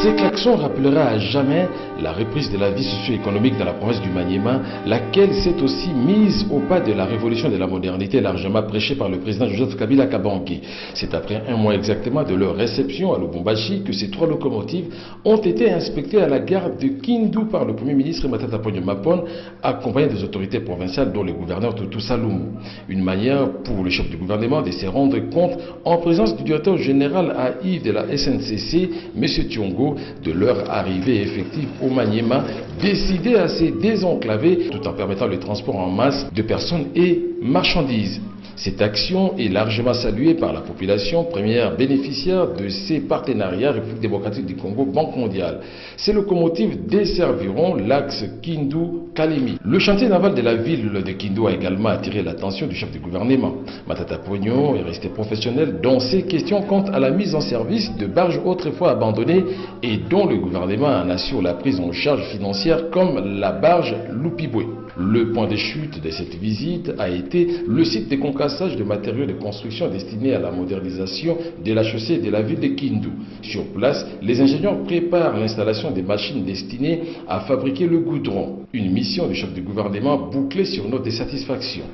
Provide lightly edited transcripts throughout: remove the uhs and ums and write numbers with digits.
Ces klaxons rappellera à jamais la reprise de la vie socio-économique dans la province du Maniema, laquelle s'est aussi mise au pas de la révolution de la modernité largement prêchée par le président Joseph Kabila Kabange. C'est après un mois exactement de leur réception à Lubumbashi que ces 3 locomotives ont été inspectées à la gare de Kindu par le Premier ministre Matata Ponyo Mapon, accompagné des autorités provinciales dont le gouverneur Tutu Salumu. Une manière pour le chef du gouvernement de se rendre compte en présence du directeur général AI de la SNCC, M. Tiongo, de leur arrivée effective au Maniema, décidé à se désenclaver tout en permettant le transport en masse de personnes et marchandises. Cette action est largement saluée par la population, première bénéficiaire de ces partenariats République démocratique du Congo, Banque mondiale. Ces locomotives desserviront l'axe Kindu-Kalemi. Le chantier naval de la ville de Kindu a également attiré l'attention du chef du gouvernement. Matata Ponyo est resté professionnel dans ses questions quant à la mise en service de barges autrefois abandonnées et dont le gouvernement en assure la prise en charge financière, comme la barge Lupibwe. Le point de chute de cette visite a été le site de concassage de matériaux de construction destinés à la modernisation de la chaussée de la ville de Kindu. Sur place, les ingénieurs préparent l'installation des machines destinées à fabriquer le goudron. Une mission du chef du gouvernement bouclée sur note de satisfaction.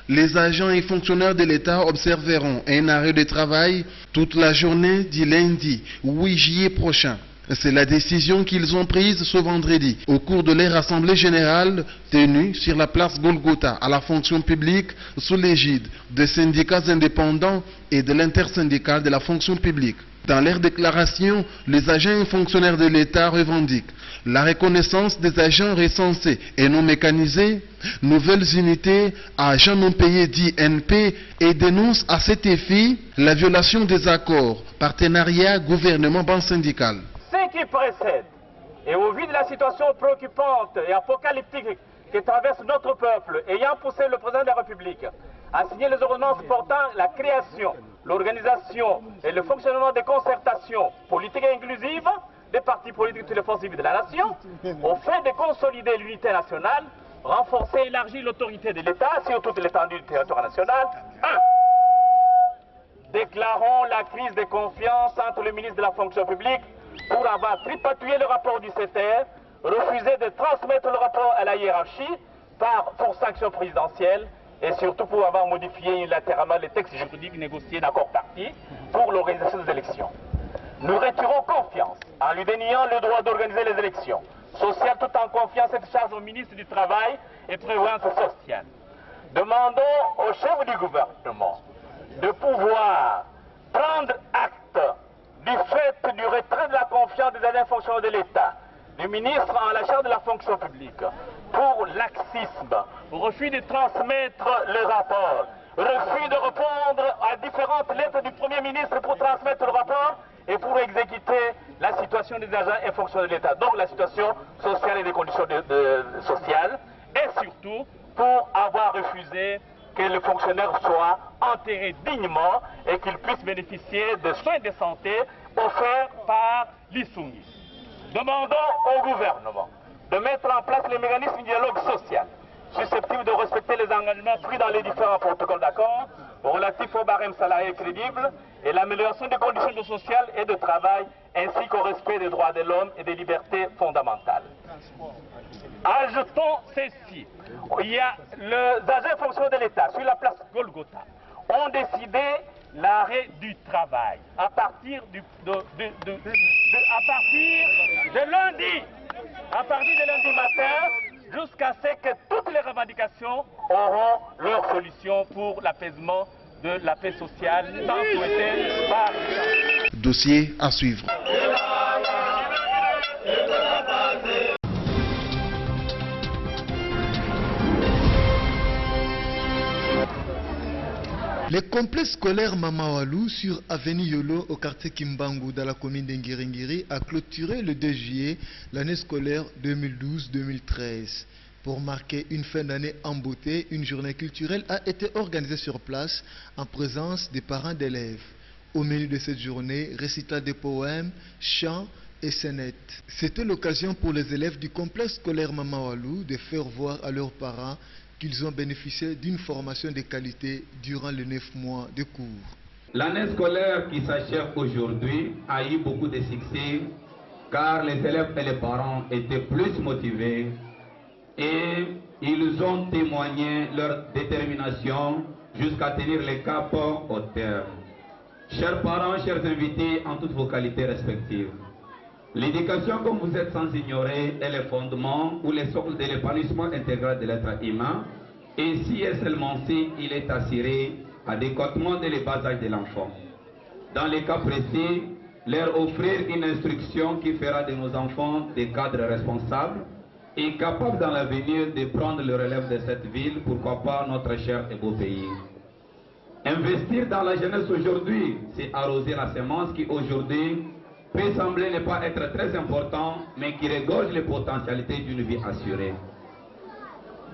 Les agents et fonctionnaires de l'État observeront un arrêt de travail toute la journée du lundi 8 juillet prochain. C'est la décision qu'ils ont prise ce vendredi au cours de leur assemblée générale tenue sur la place Golgotha à la fonction publique sous l'égide des syndicats indépendants et de l'intersyndicale de la fonction publique. Dans leur déclaration, les agents et fonctionnaires de l'État revendiquent la reconnaissance des agents recensés et non mécanisés, nouvelles unités à agents non payés dits NP, et dénoncent à cet effet la violation des accords, partenariat, gouvernement, banque syndicale. Ce qui précède, et au vu de la situation préoccupante et apocalyptique que traverse notre peuple, ayant poussé le président de la République à signer les ordonnances portant la création, l'organisation et le fonctionnement des concertations politiques et inclusives des partis politiques de toutes les forces vives de la nation, au fait de consolider l'unité nationale, renforcer et élargir l'autorité de l'État sur toute l'étendue du territoire national. 1. Déclarons la crise de confiance entre le ministre de la fonction publique pour avoir tripatouillé le rapport du CTR, refusé de transmettre le rapport à la hiérarchie pour sanction présidentielle et surtout pour avoir modifié unilatéralement les textes juridiques négociés d'accord parti pour l'organisation des élections. Nous retirons confiance en lui déniant le droit d'organiser les élections sociales tout en confiant cette charge au ministre du Travail et Prévoyance sociale. Demandons au chef du gouvernement de pouvoir prendre acte du fait du retrait de la confiance des agents fonctionnaires de l'État, du ministre en la charge de la fonction publique, pour laxisme, refus de transmettre le rapport, refus de répondre à différentes lettres du Premier ministre pour transmettre le rapport et pour exécuter la situation des agents et fonctionnaires de l'État, donc la situation sociale et des conditions sociales, et surtout pour avoir refusé que le fonctionnaire soit enterré dignement et qu'il puisse bénéficier de soins de santé offerts par l'ISUNGI. Demandons au gouvernement de mettre en place les mécanismes de dialogue social susceptibles de respecter les engagements pris dans les différents protocoles d'accord relatifs au barème salarié crédible et l'amélioration des conditions sociales et de travail ainsi qu'au respect des droits de l'homme et des libertés fondamentales. Ajoutons ceci. Il y a les agents fonctionnaires de l'État sur la place Golgotha ont décidé l'arrêt du travail à partir de lundi matin jusqu'à ce que toutes les revendications auront leur solution pour l'apaisement de la paix sociale tant souhaitée par l'État. Dossier à suivre. Le complexe scolaire Mamawalou sur avenue Yolo au quartier Kimbangu dans la commune d'Ngiringiri a clôturé le 2 juillet l'année scolaire 2012-2013. Pour marquer une fin d'année en beauté, une journée culturelle a été organisée sur place en présence des parents d'élèves. Au menu de cette journée, récital de poèmes, chants et scénettes. C'était l'occasion pour les élèves du complexe scolaire Mamawalou de faire voir à leurs parents qu'ils ont bénéficié d'une formation de qualité durant les 9 mois de cours. L'année scolaire qui s'achève aujourd'hui a eu beaucoup de succès car les élèves et les parents étaient plus motivés et ils ont témoigné leur détermination jusqu'à tenir les caps au terme. Chers parents, chers invités en toutes vos qualités respectives, l'éducation, comme vous êtes sans ignorer, est le fondement ou le socle de l'épanouissement intégral de l'être humain et si et seulement si il est assuré adéquatement dès le bas âge de l'enfant. Dans les cas précis, leur offrir une instruction qui fera de nos enfants des cadres responsables et capables dans l'avenir de prendre le relève de cette ville, pourquoi pas notre cher et beau pays. Investir dans la jeunesse aujourd'hui, c'est arroser la semence qui aujourd'hui peut sembler ne pas être très important, mais qui regorge les potentialités d'une vie assurée.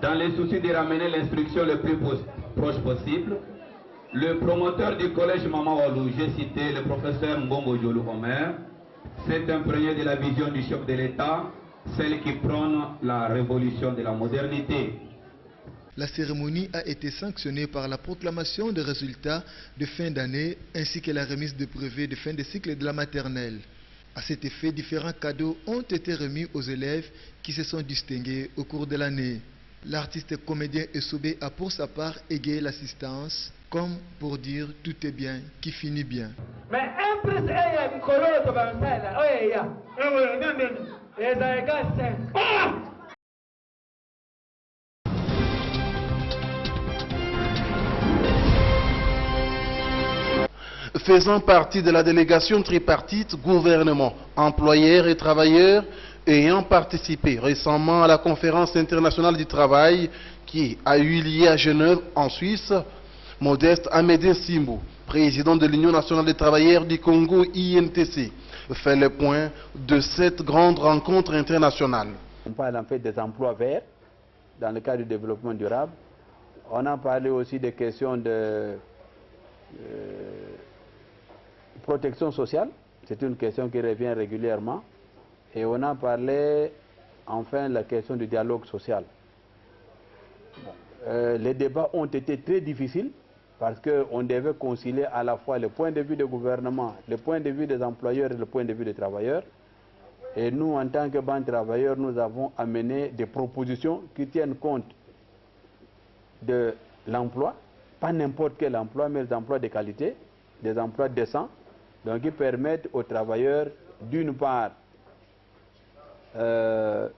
Dans le souci de ramener l'instruction le plus proche possible, le promoteur du collège Mama Walou, j'ai cité le professeur Mbongo Diolou Omer, s'est imprégné de la vision du chef de l'État, celle qui prône la révolution de la modernité. La cérémonie a été sanctionnée par la proclamation des résultats de fin d'année ainsi que la remise de brevets de fin de cycle de la maternelle. À cet effet, différents cadeaux ont été remis aux élèves qui se sont distingués au cours de l'année. L'artiste comédien Essobé a pour sa part égayé l'assistance, comme pour dire tout est bien qui finit bien. Mais un plus un, Faisant partie de la délégation tripartite gouvernement, employeurs et travailleurs, ayant participé récemment à la conférence internationale du travail qui a eu lieu à Genève en Suisse, Modeste Amédée Simbo, président de l'Union nationale des travailleurs du Congo INTC, fait le point de cette grande rencontre internationale. On parle en fait des emplois verts dans le cadre du développement durable. On a parlé aussi des questions de protection sociale, c'est une question qui revient régulièrement. Et on a parlé enfin de la question du dialogue social. Les débats ont été très difficiles parce qu'on devait concilier à la fois le point de vue du gouvernement, le point de vue des employeurs et le point de vue des travailleurs. Et nous, en tant que banque travailleurs, nous avons amené des propositions qui tiennent compte de l'emploi, pas n'importe quel emploi, mais des emplois de qualité, des emplois décents, donc qui permettent aux travailleurs, d'une part, de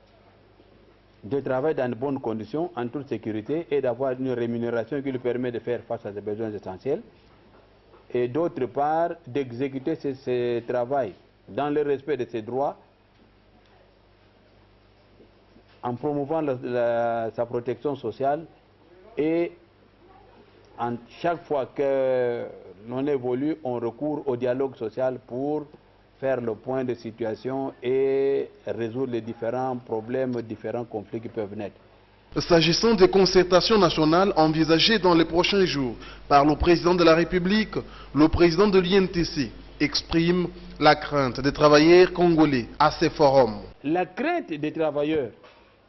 travailler dans de bonnes conditions, en toute sécurité, et d'avoir une rémunération qui lui permet de faire face à ses besoins essentiels, et d'autre part, d'exécuter ce travail dans le respect de ses droits, en promouvant sa protection sociale, et chaque fois que l'on évolue, on recourt au dialogue social pour faire le point de situation et résoudre les différents problèmes, différents conflits qui peuvent naître. S'agissant des concertations nationales envisagées dans les prochains jours par le président de la République, le président de l'INTC exprime la crainte des travailleurs congolais à ces forums. La crainte des travailleurs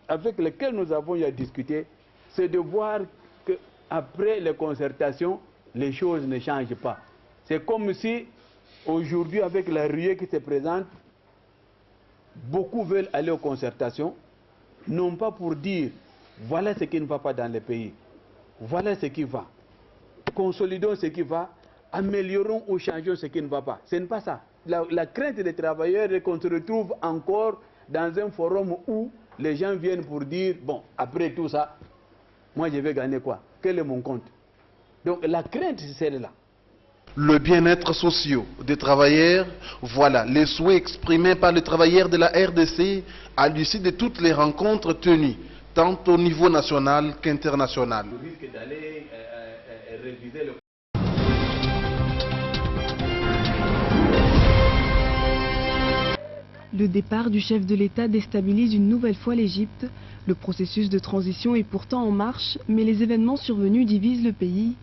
avec lesquels nous avons eu à discuter, c'est de voir qu'après les concertations, les choses ne changent pas. C'est comme si aujourd'hui, avec la ruée qui se présente, beaucoup veulent aller aux concertations, non pas pour dire voilà ce qui ne va pas dans le pays, voilà ce qui va, consolidons ce qui va, améliorons ou changeons ce qui ne va pas. Ce n'est pas ça. La crainte des travailleurs est qu'on se retrouve encore dans un forum où les gens viennent pour dire bon, après tout ça, moi je vais gagner quoi? Quel est mon compte? Donc la crainte, c'est celle-là. Le bien-être social des travailleurs, voilà les souhaits exprimés par les travailleurs de la RDC à l'issue de toutes les rencontres tenues, tant au niveau national qu'international. Le risque d'aller réviser le... Le départ du chef de l'État déstabilise une nouvelle fois l'Égypte, Le processus de transition est pourtant en marche, mais les événements survenus divisent le pays.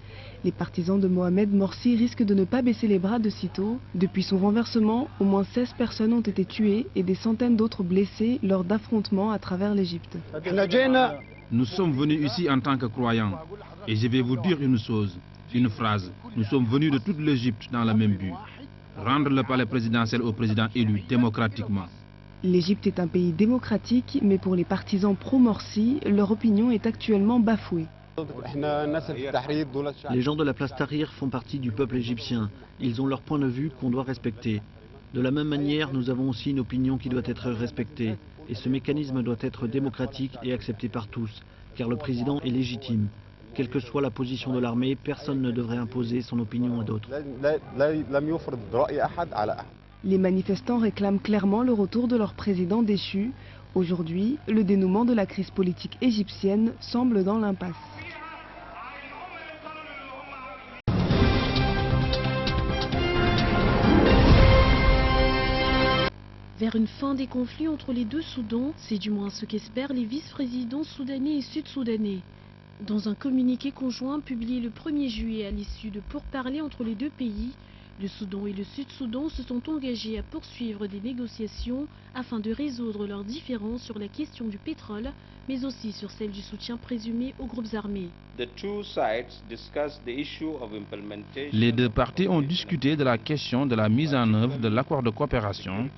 Les partisans de Mohamed Morsi risquent de ne pas baisser les bras de sitôt. Depuis son renversement, au moins 16 personnes ont été tuées et des centaines d'autres blessées lors d'affrontements à travers l'Égypte. Nous sommes venus ici en tant que croyants. Et je vais vous dire une chose, une phrase. Nous sommes venus de toute l'Égypte dans le même but. Rendre le palais présidentiel au président élu démocratiquement. L'Égypte est un pays démocratique, mais pour les partisans pro-Morsi, leur opinion est actuellement bafouée. Les gens de la place Tahrir font partie du peuple égyptien. Ils ont leur point de vue qu'on doit respecter. De la même manière, nous avons aussi une opinion qui doit être respectée. Et ce mécanisme doit être démocratique et accepté par tous, car le président est légitime. Quelle que soit la position de l'armée, personne ne devrait imposer son opinion à d'autres. Les manifestants réclament clairement le retour de leur président déchu. Aujourd'hui, le dénouement de la crise politique égyptienne semble dans l'impasse. Vers une fin des conflits entre les deux Soudans, c'est du moins ce qu'espèrent les vice-présidents soudanais et sud-soudanais. Dans un communiqué conjoint publié le 1er juillet à l'issue de pourparlers entre les deux pays, le Soudan et le Sud-Soudan se sont engagés à poursuivre des négociations afin de résoudre leurs différends sur la question du pétrole, mais aussi sur celle du soutien présumé aux groupes armés. Les deux parties ont discuté de la question de la mise en œuvre de l'accord de coopération,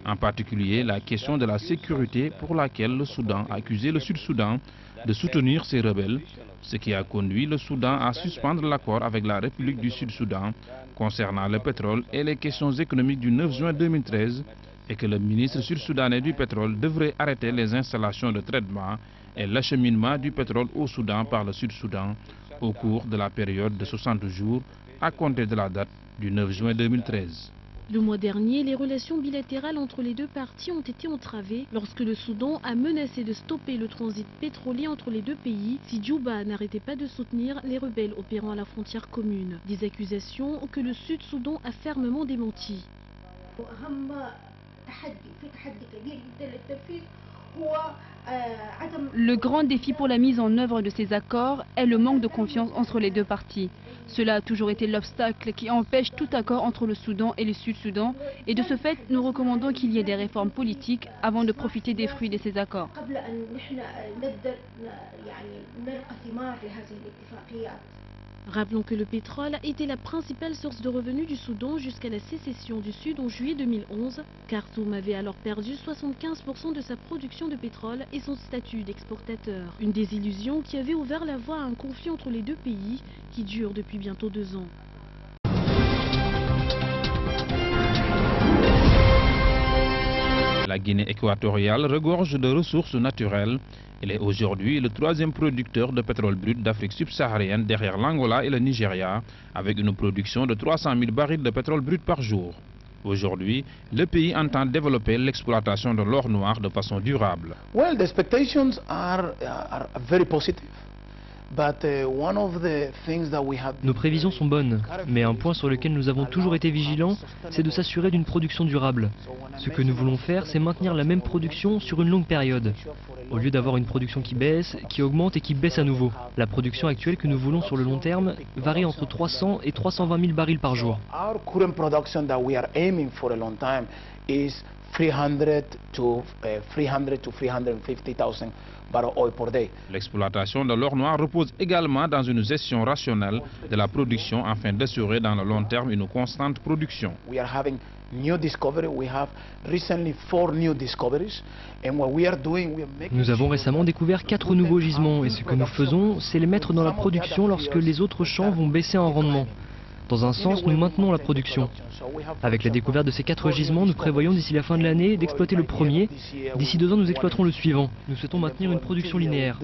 en particulier la question de la sécurité pour laquelle le Soudan a accusé le Sud-Soudan de soutenir ces rebelles, ce qui a conduit le Soudan à suspendre l'accord avec la République du Sud-Soudan concernant le pétrole et les questions économiques du 9 juin 2013 et que le ministre sud-soudanais du pétrole devrait arrêter les installations de traitement et l'acheminement du pétrole au Soudan par le Sud-Soudan au cours de la période de 60 jours à compter de la date du 9 juin 2013. Le mois dernier, les relations bilatérales entre les deux parties ont été entravées lorsque le Soudan a menacé de stopper le transit pétrolier entre les deux pays si Djouba n'arrêtait pas de soutenir les rebelles opérant à la frontière commune. Des accusations que le Sud-Soudan a fermement démenties. Le grand défi pour la mise en œuvre de ces accords est le manque de confiance entre les deux parties. Cela a toujours été l'obstacle qui empêche tout accord entre le Soudan et le Sud-Soudan et de ce fait, nous recommandons qu'il y ait des réformes politiques avant de profiter des fruits de ces accords. Rappelons que le pétrole était la principale source de revenus du Soudan jusqu'à la sécession du Sud en juillet 2011. Khartoum avait alors perdu 75% de sa production de pétrole et son statut d'exportateur. Une désillusion qui avait ouvert la voie à un conflit entre les deux pays qui dure depuis bientôt 2 ans. La Guinée équatoriale regorge de ressources naturelles. Elle est aujourd'hui le 3e producteur de pétrole brut d'Afrique subsaharienne derrière l'Angola et le Nigeria, avec une production de 300 000 barils de pétrole brut par jour. Aujourd'hui, le pays entend développer l'exploitation de l'or noir de façon durable. Well, the expectations are very positive. Nos prévisions sont bonnes, mais un point sur lequel nous avons toujours été vigilants, c'est de s'assurer d'une production durable. Ce que nous voulons faire, c'est maintenir la même production sur une longue période, au lieu d'avoir une production qui baisse, qui augmente et qui baisse à nouveau. La production actuelle que nous voulons sur le long terme varie entre 300 et 320 000 barils par jour. Our current production that we are aiming for a long time is 300 to 350,000 barrels oil per day. L'exploitation de l'or noir repose également dans une gestion rationnelle de la production afin d'assurer dans le long terme une constante production. We are having new discovery. We have recently 4 new discoveries, and what we are doing, we are making. Nous avons récemment découvert 4 nouveaux gisements et ce que nous faisons, c'est les mettre dans la production lorsque les autres champs vont baisser en rendement. Dans un sens, nous maintenons la production. Avec la découverte de ces 4 gisements, nous prévoyons d'ici la fin de l'année d'exploiter le premier. D'ici 2 ans, nous exploiterons le suivant. Nous souhaitons maintenir une production linéaire.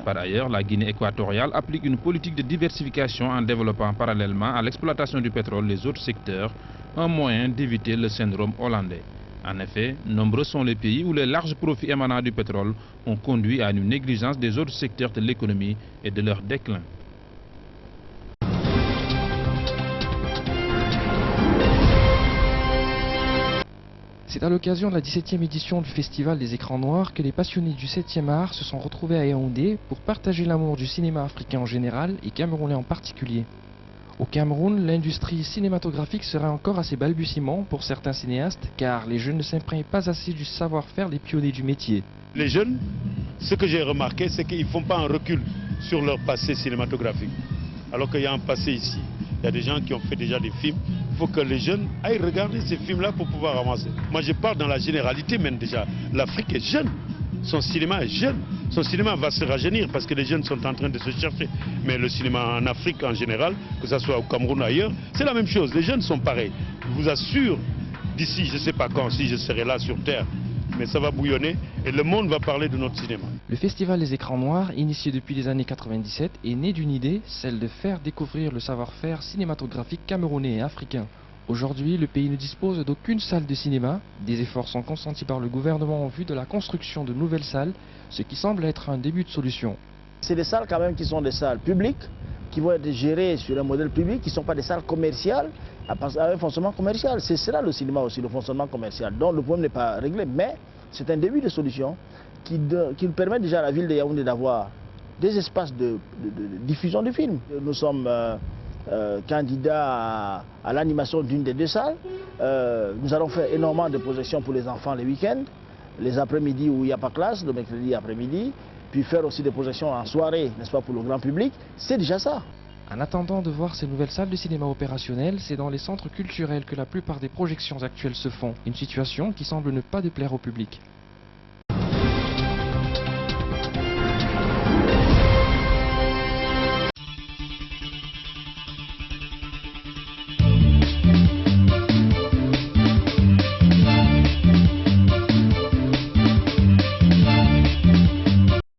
Par ailleurs, la Guinée équatoriale applique une politique de diversification en développant parallèlement à l'exploitation du pétrole les autres secteurs, un moyen d'éviter le syndrome hollandais. En effet, nombreux sont les pays où les larges profits émanant du pétrole ont conduit à une négligence des autres secteurs de l'économie et de leur déclin. C'est à l'occasion de la 17e édition du Festival des écrans noirs que les passionnés du 7e art se sont retrouvés à Yaoundé pour partager l'amour du cinéma africain en général et camerounais en particulier. Au Cameroun, l'industrie cinématographique serait encore à ses balbutiements pour certains cinéastes car les jeunes ne s'imprègnent pas assez du savoir-faire des pionniers du métier. Les jeunes, ce que j'ai remarqué, c'est qu'ils ne font pas un recul sur leur passé cinématographique. Alors qu'il y a un passé ici. Il y a des gens qui ont fait déjà des films. Il faut que les jeunes aillent regarder ces films-là pour pouvoir avancer. Moi, je parle dans la généralité même déjà. L'Afrique est jeune. Son cinéma est jeune. Son cinéma va se rajeunir parce que les jeunes sont en train de se chercher. Mais le cinéma en Afrique en général, que ce soit au Cameroun ou ailleurs, c'est la même chose. Les jeunes sont pareils. Je vous assure, d'ici, je ne sais pas quand, si je serai là sur Terre, mais ça va bouillonner et le monde va parler de notre cinéma. Le Festival des écrans noirs, initié depuis les années 97, est né d'une idée, celle de faire découvrir le savoir-faire cinématographique camerounais et africain. Aujourd'hui, le pays ne dispose d'aucune salle de cinéma. Des efforts sont consentis par le gouvernement en vue de la construction de nouvelles salles, ce qui semble être un début de solution. C'est des salles quand même qui sont des salles publiques, qui vont être gérées sur un modèle public, qui ne sont pas des salles commerciales, avec un fonctionnement commercial. C'est cela le cinéma aussi, le fonctionnement commercial. Donc le problème n'est pas réglé, mais c'est un début de solution qui permet déjà à la ville de Yaoundé d'avoir des espaces de diffusion de films. Nous sommes candidats à l'animation d'une des deux salles. Nous allons faire énormément de projections pour les enfants les week-ends, les après-midi où il n'y a pas classe, le mercredi après-midi, puis faire aussi des projections en soirée, n'est-ce pas, pour le grand public. C'est déjà ça. En attendant de voir ces nouvelles salles de cinéma opérationnelles, c'est dans les centres culturels que la plupart des projections actuelles se font. Une situation qui semble ne pas déplaire au public.